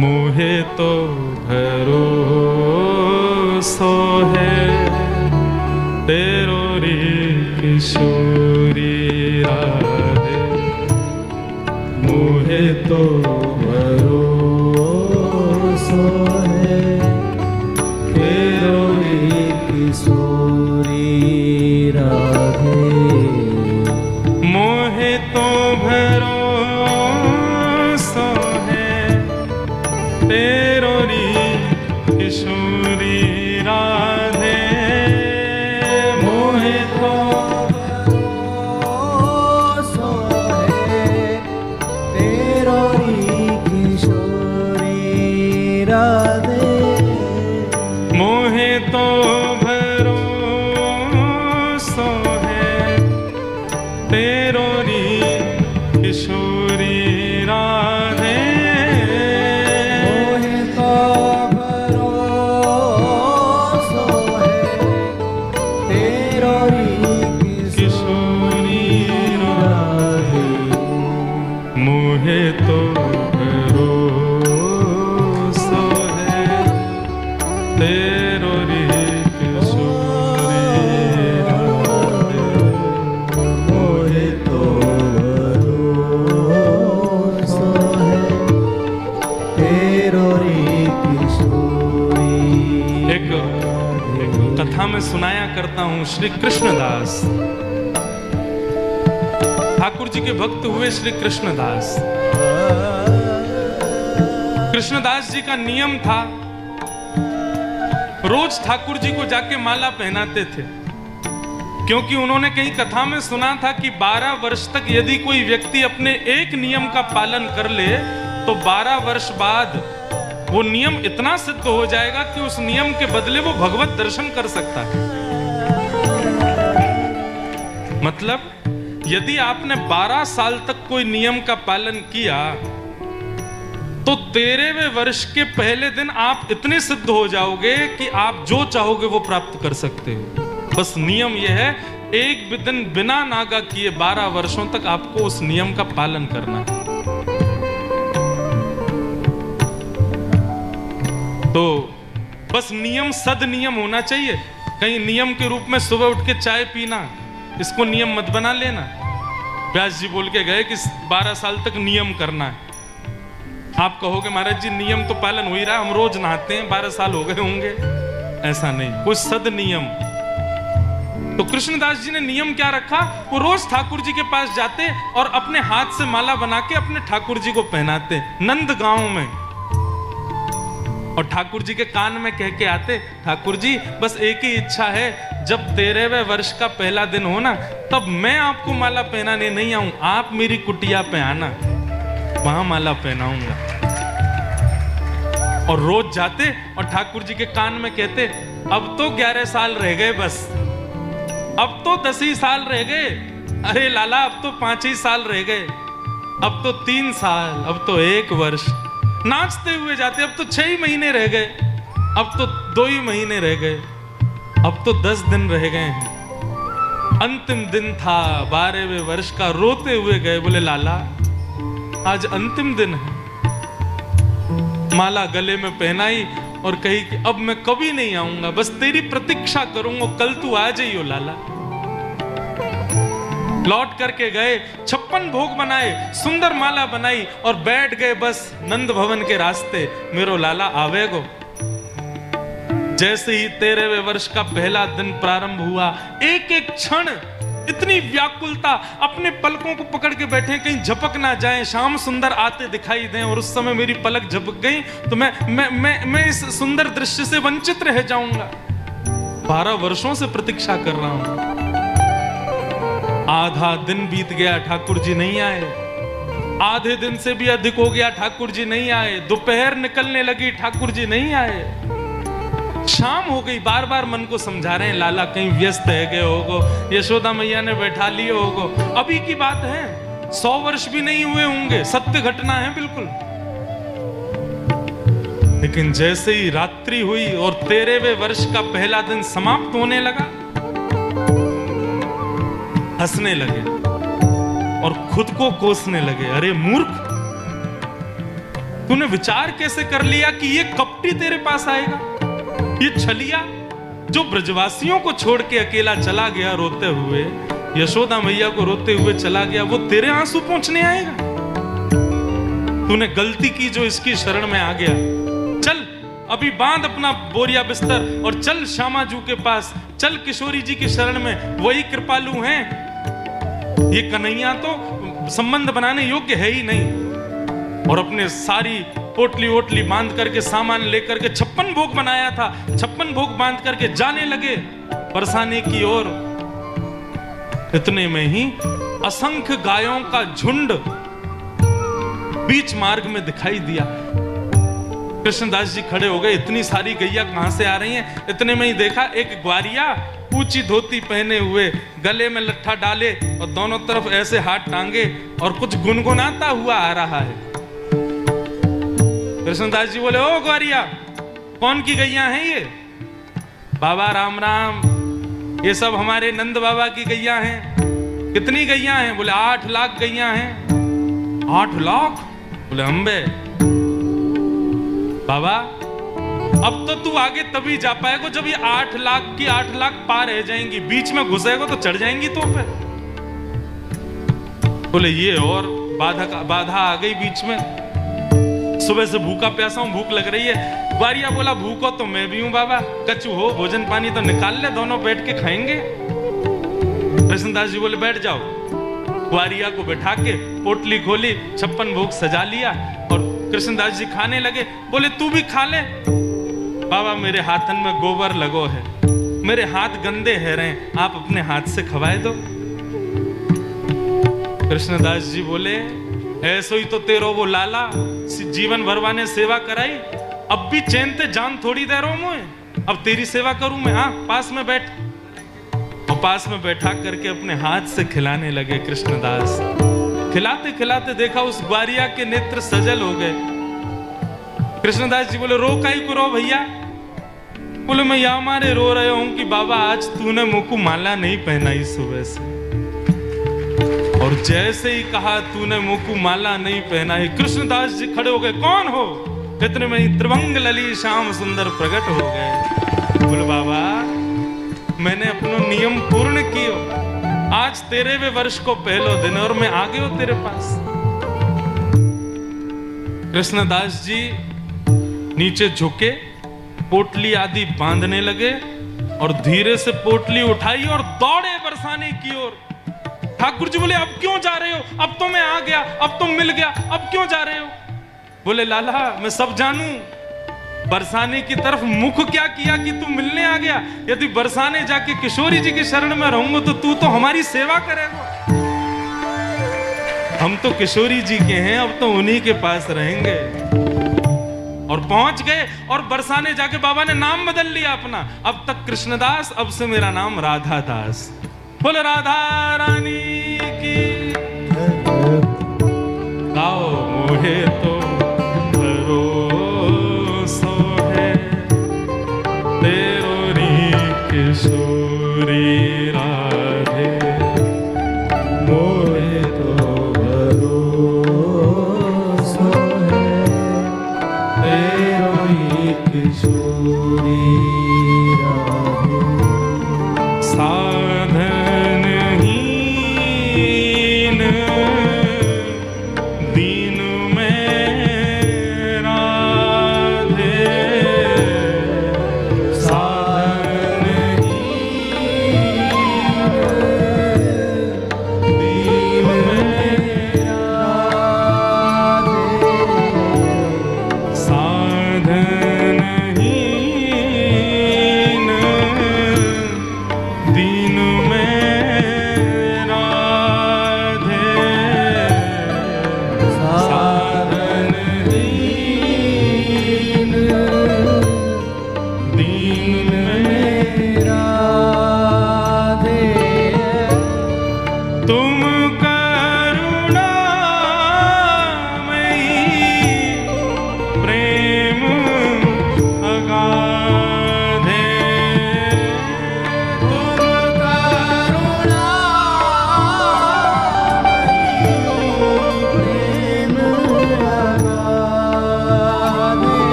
मोहे तो भरोसो है तेरो री किशोरी राधे। मोहे तो भरोसो है तेरो री किशोरी राधे। मोहे तो भरोसो है तेरो री किशोरी राधे। मोहे तो भरोसो है तेरो री किशोरी राधे। मोहे तो भरोसो है तेरो री किशोरी राधे। मोहे तो भरोसो है तेरो री किशोरी राधे। मोहे तो भरोसो है तेरो री किशोरी राधे। मोहे तो भरोसो है तेरो री किशोरी। एक कथा में सुनाया करता हूँ। श्री कृष्णदास ठाकुर जी के भक्त हुए। श्री कृष्णदास कृष्णदास जी का नियम था, रोज ठाकुर जी को जाके माला पहनाते थे, क्योंकि उन्होंने कहीं कथा में सुना था कि 12 वर्ष तक यदि कोई व्यक्ति अपने एक नियम का पालन कर ले तो 12 वर्ष बाद वो नियम इतना सिद्ध हो जाएगा कि उस नियम के बदले वो भगवत दर्शन कर सकता है। मतलब यदि आपने 12 साल तक कोई नियम का पालन किया तो 13वें वर्ष के पहले दिन आप इतने सिद्ध हो जाओगे कि आप जो चाहोगे वो प्राप्त कर सकते हो। बस नियम यह है, एक भी दिन बिना नागा किए 12 वर्षों तक आपको उस नियम का पालन करना है। तो बस नियम सद नियम होना चाहिए। कहीं नियम के रूप में सुबह उठ के चाय पीना, इसको नियम मत बना लेना। व्यास जी बोल के गए कि 12 साल तक नियम करना है। आप कहोगे महाराज जी नियम तो पालन हो ही रहा है, हम रोज नहाते हैं, 12 साल हो गए होंगे। ऐसा नहीं, कुछ सद नियम। तो कृष्णदास जी ने नियम क्या रखा, वो रोज ठाकुर जी के पास जाते और अपने हाथ से माला बना के अपने ठाकुर जी को पहनाते नंद गांव में, और ठाकुर जी के कान में कह के आते, ठाकुर जी बस एक ही इच्छा है, जब 13वें वर्ष का पहला दिन हो ना तब मैं आपको माला पहनाने नहीं आऊं, आप मेरी कुटिया पे आना, वहां माला पहनाऊंगा। और रोज जाते और ठाकुर जी के कान में कहते, अब तो 11 साल रह गए, बस अब तो 10 ही साल रह गए, अरे लाला अब तो 5 ही साल रह गए, अब तो 3 साल, अब तो 1 वर्ष। नाचते हुए जाते, अब तो 6 ही महीने रह गए, अब तो 2 ही महीने रह गए, अब तो 10 दिन रह गए हैं। अंतिम दिन था 12वें वर्ष का, रोते हुए गए, बोले लाला आज अंतिम दिन है। माला गले में पहनाई और कही कि अब मैं कभी नहीं आऊंगा, बस तेरी प्रतीक्षा करूंगा, कल तू आ जाइयो लाला। लौट करके गए, 56 भोग बनाए, सुंदर माला बनाई और बैठ गए बस नंद भवन के रास्ते, मेरो लाला आवेगो। जैसे ही 13वें वर्ष का पहला दिन प्रारंभ हुआ, एक एक क्षण इतनी व्याकुलता, अपने पलकों को पकड़ के बैठे कहीं झपक ना जाए, श्याम सुंदर आते दिखाई दें, और उस समय मेरी पलक झपक गई तो मैं इस सुंदर दृश्य से वंचित रह जाऊंगा। 12 वर्षों से प्रतीक्षा कर रहा हूं। आधा दिन बीत गया, ठाकुर जी नहीं आए। आधे दिन से भी अधिक हो गया, ठाकुर जी नहीं आए। दोपहर निकलने लगी, ठाकुर जी नहीं आए। शाम हो गई, बार बार मन को समझा रहे हैं, लाला कहीं व्यस्त है गए होगो, यशोदा मैया ने बैठा लिए होगो। अभी की बात है, 100 वर्ष भी नहीं हुए होंगे, सत्य घटना है बिल्कुल। लेकिन जैसे ही रात्रि हुई और 13वें वर्ष का पहला दिन समाप्त होने लगा, हंसने लगे और खुद को कोसने लगे, अरे मूर्ख, तूने विचार कैसे कर लिया कि ये कपटी तेरे पास आएगा? ये छलिया जो ब्रजवासियों को छोड़ के अकेला चला गया रोते हुए, यशोदा मैया को रोते हुए चला गया, वो तेरे आंसू पहुंचने आएगा? तूने गलती की जो इसकी शरण में आ गया। चल अभी बांध अपना बोरिया बिस्तर और चल श्यामाजू के पास, चल किशोरी जी की शरण में, वही कृपालु हैं। ये कन्हैया तो संबंध बनाने योग्य है ही नहीं। और अपने सारी पोटली ओटली बांध करके सामान लेकर के 56 भोग बनाया था, 56 भोग बांध करके जाने लगे बरसाने की ओर। इतने में ही असंख्य गायों का झुंड बीच मार्ग में दिखाई दिया। कृष्णदास जी खड़े हो गए, इतनी सारी गैया कहां से आ रही हैं? इतने में ही देखा एक ग्वारिया ऊंची धोती पहने हुए, गले में लट्ठा डाले और दोनों तरफ ऐसे हाथ टांगे और कुछ गुनगुनाता हुआ आ रहा है। कृष्णदास जी बोले, ओ ग्वारिया, कौन की गैया हैं ये? बाबा राम राम, ये सब हमारे नंद बाबा की गैया हैं। कितनी गैया हैं? बोले 8 लाख गैया हैं। 8 लाख? बोले अम्बे। बाबा अब तो तू आगे तभी जा पाएगा जब ये 8 लाख की 8 लाख पार रह जाएंगी, बीच में घुसेगा तो चढ़ जाएंगी तो पे। बोले ये और बाधा आ गई बीच में। सुबह से भूखा प्यासा हूं, भूख लग रही है। ग्वारिया बोला, भूखो तो मैं भी हूं बाबा, कचू हो, भोजन पानी तो निकाल ले, दोनों बैठ के खाएंगे। कृष्णदास जी बोले बैठ जाओ। ग्वारिया को बैठा के पोटली खोली, 56 भोग सजा लिया और कृष्णदास जी खाने लगे। बोले तू भी खा ले। बाबा मेरे हाथन में गोबर लगो है, मेरे हाथ गंदे है रहे, आप अपने हाथ से खवाए दो। कृष्णदास जी बोले, ऐसो ही तो तेरो वो लाला जीवन भरवाने सेवा कराई, अब भी चैन ते जान थोड़ी दे रहा हूं मैं, अब तेरी सेवा करूं मैं? हाँ पास में बैठ। और पास में बैठा करके अपने हाथ से खिलाने लगे कृष्णदास। खिलाते खिलाते देखा उस ग्वारिया के नेत्र सजल हो गए। कृष्णदास जी बोले, रो काई को रो भैया? बोले मैं या मारे रो रहे हूं कि बाबा आज तूने मुंह को माला नहीं पहनाई सुबह से। और जैसे ही कहा तूने मुंह को माला नहीं पहनाई, कृष्णदास जी खड़े हो गए, कौन हो? इतने में ही त्रिभंग लली श्याम सुंदर प्रकट हो गए। बोले बाबा मैंने अपना नियम पूर्ण कियो, आज तेरे वे वर्ष को पहलो दिन और मैं आ गयो तेरे पास। कृष्णदास जी नीचे झुके, पोटली आदि बांधने लगे और धीरे से पोटली उठाई और दौड़े बरसाने की ओर। ठाकुर जी बोले, अब क्यों जा रहे हो? अब तो मैं आ गया, अब तो मिल गया, अब क्यों जा रहे हो? बोले लाला मैं सब जानू, बरसाने की तरफ मुख क्या किया कि तू मिलने आ गया? यदि बरसाने जाके किशोरी जी की शरण में रहूंगा तो तू तो हमारी सेवा करेगा। हम तो किशोरी जी के हैं, अब तो उन्हीं के पास रहेंगे। और पहुंच गए और बरसाने जाके बाबा ने नाम बदल लिया अपना, अब तक कृष्णदास, अब से मेरा नाम राधा दास। बोले राधा रानी की गाओ मोहे तो भरोसो है, तेरो री किशोरी राधे, मोहे तो भरोसो है, तेरो ही किशोरी राधे। साधन हीन दीन में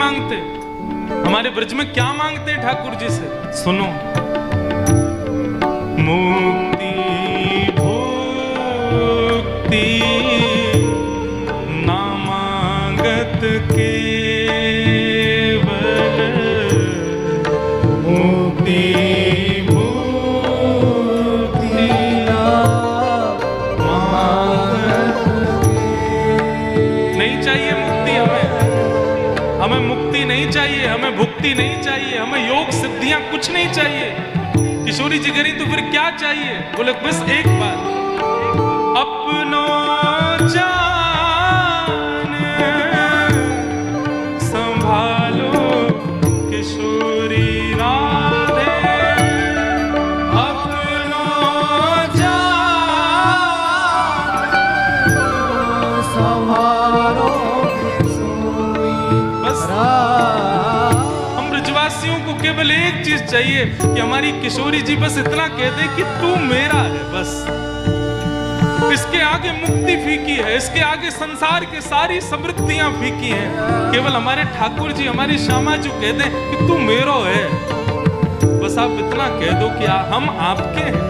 मांगते। हमारे ब्रज में क्या मांगते हैं ठाकुर जी से, सुनो। मुक्ति भुक्ति ना मांगत केवल, मुक्ति भुक्ति ना मांगत नहीं चाहिए मुक्ति हमें मुक्ति नहीं चाहिए, हमें भुक्ति नहीं चाहिए, हमें योग सिद्धियां कुछ नहीं चाहिए। किशोरी जी कह रही तो फिर क्या चाहिए? बोले बस एक बात, अपनो जान संभालो किशोरी राधे, अपनो जान संभालो। बस हम ब्रजवासियों को केवल एक चीज चाहिए कि हमारी किशोरी जी बस इतना कह दे कि तू मेरा है, बस। इसके आगे मुक्ति फीकी है, इसके आगे संसार के सारी समृद्धियां फीकी हैं। केवल हमारे ठाकुर जी, हमारी श्यामा जी कह दे कि तू मेरो है, बस आप इतना कह दो कि हम आपके हैं।